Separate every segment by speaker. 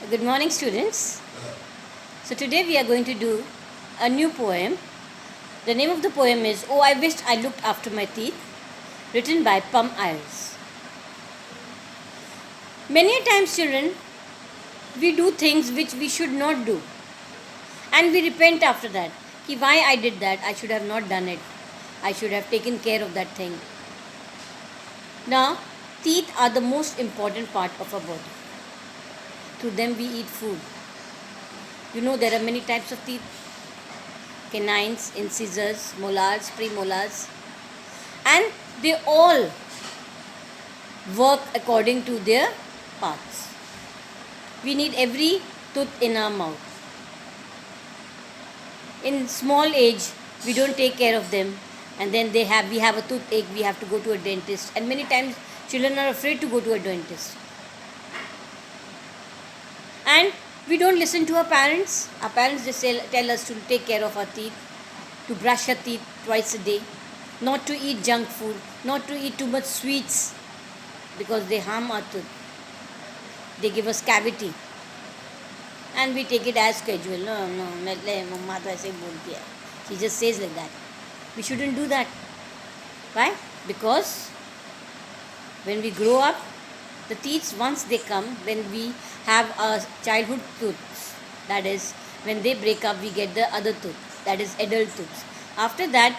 Speaker 1: Good morning, students. So today we are going to do a new poem. The name of the poem is "Oh, I Wished I Looked After My Teeth," written by Pum Ayres. Many a times, children, we do things which we should not do, and we repent after that. Ki why I did that? I should have not done it. I should have taken care of that thing. Now, teeth are the most important part of our body. Through them we eat food. You know there are many types of teeth: canines, incisors, molars, premolars, and they all work according to their parts. We need every tooth in our mouth. In small age, we don't take care of them, and then we have a toothache, we have to go to a dentist, and many times children are afraid to go to a dentist. And we don't listen to our parents. Our parents just tell us to take care of our teeth, to brush our teeth twice a day, not to eat junk food, not to eat too much sweets because they harm our tooth. They give us cavity. And we take it as casual. No, mama to aise bolti hai. She just says like that. We shouldn't do that. Why? Because when we grow up, the teeth, once they come, when we have a childhood tooth, that is, when they break up, we get the other tooth, that is adult tooth. After that,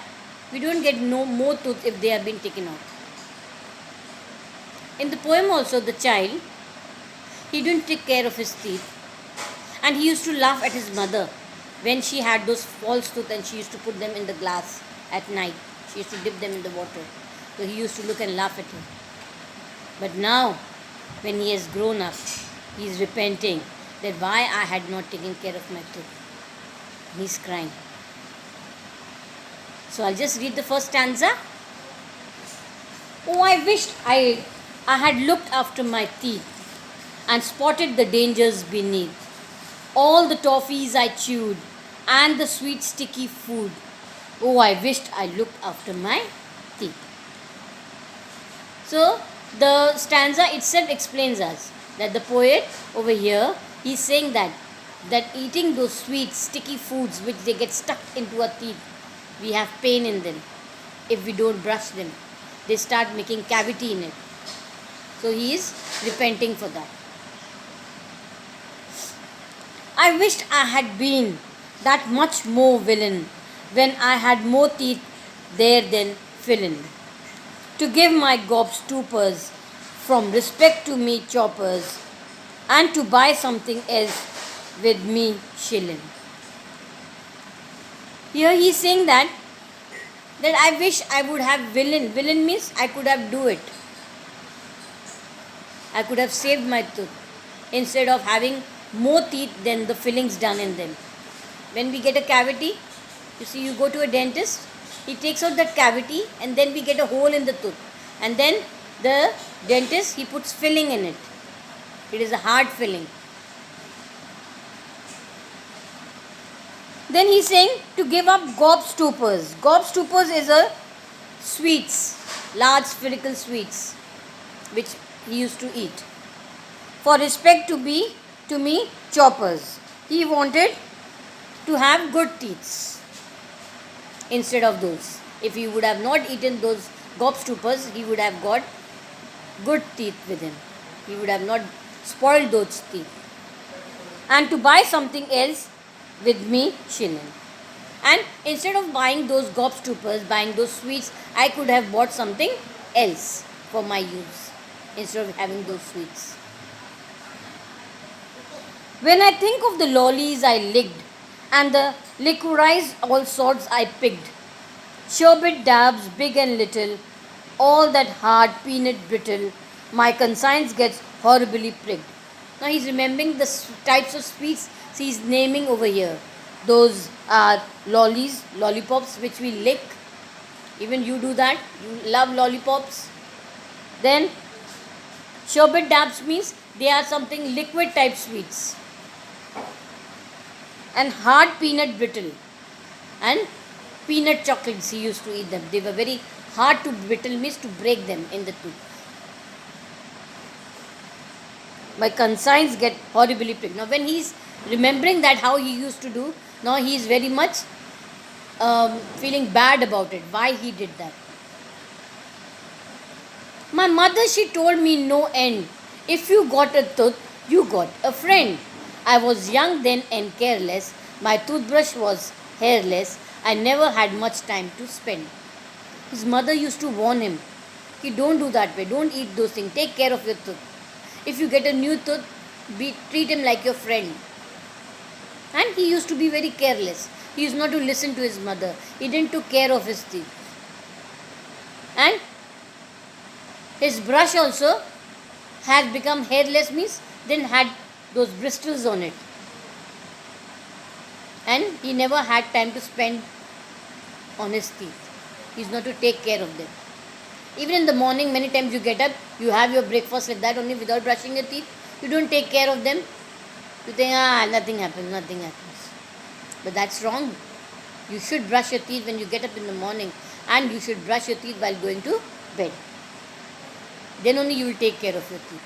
Speaker 1: we don't get no more tooth if they have been taken out. In the poem also, the child, he didn't take care of his teeth, and he used to laugh at his mother when she had those false teeth and she used to put them in the glass at night. She used to dip them in the water. So he used to look and laugh at her. But now, when he has grown up, he is repenting that why I had not taken care of my tooth. He is crying. So I'll just read the first stanza. Oh, I wished I had looked after my teeth and spotted the dangers beneath. All the toffees I chewed and the sweet sticky food. Oh, I wished I looked after my teeth. So the stanza itself explains us that the poet over here, he's saying that eating those sweet sticky foods which they get stuck into our teeth, we have pain in them. If we don't brush them, they start making cavity in it. So he is repenting for that. I wished I had been that much more villain when I had more teeth there than fill in. To give my gobstoppers from respect to me choppers, and to buy something else with me shilling. Here he is saying that I wish I would have villain. Villain means I could have do it. I could have saved my tooth instead of having more teeth than the fillings done in them. When we get a cavity, you see, you go to a dentist, he takes out that cavity and then we get a hole in the tooth. And then the dentist, he puts filling in it. It is a hard filling. Then he is saying to give up gobstoppers. Gobstoppers is a sweets, large spherical sweets, which he used to eat. For respect to me choppers. He wanted to have good teeth instead of those. If he would have not eaten those gobstoppers, he would have got good teeth with him. He would have not spoiled those teeth. And to buy something else with me shilling. And instead of buying those gobstoppers, buying those sweets, I could have bought something else for my use instead of having those sweets. When I think of the lollies I licked and the licorice all sorts I picked, sherbet dabs big and little, all that hard peanut brittle, my conscience gets horribly pricked. Now he's remembering the types of sweets he's naming over here. Those are lollies, lollipops which we lick. Even you do that. You love lollipops. Then sherbet dabs means they are something liquid type sweets. And hard peanut brittle. And peanut chocolates, he used to eat them. They were very hard to brittle, means to break them in the tooth. my conscience get horribly pricked. Now when he's remembering that how he used to do, now he is very much feeling bad about it, why he did that. My mother, she told me no end. If you got a tooth, you got a friend. I was young then and careless. My toothbrush was hairless. I never had much time to spend. His mother used to warn him, "Ki don't do that way, don't eat those things, take care of your tooth. If you get a new tooth, treat him like your friend." And he used to be very careless. He used not to listen to his mother. He didn't take care of his teeth. And his brush also has become hairless, means then had those bristles on it. And he never had time to spend on his teeth. He's not to take care of them. Even in the morning, many times you get up, you have your breakfast like that only without brushing your teeth. You don't take care of them. You think, nothing happens, nothing happens. But that's wrong. You should brush your teeth when you get up in the morning, and you should brush your teeth while going to bed. Then only you will take care of your teeth.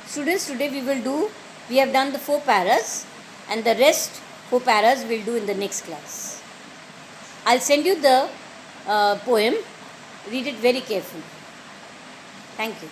Speaker 1: Students, today we have done the 4 paras, and the rest 4 paras we'll do in the next class. I'll send you the poem. Read it very carefully. Thank you.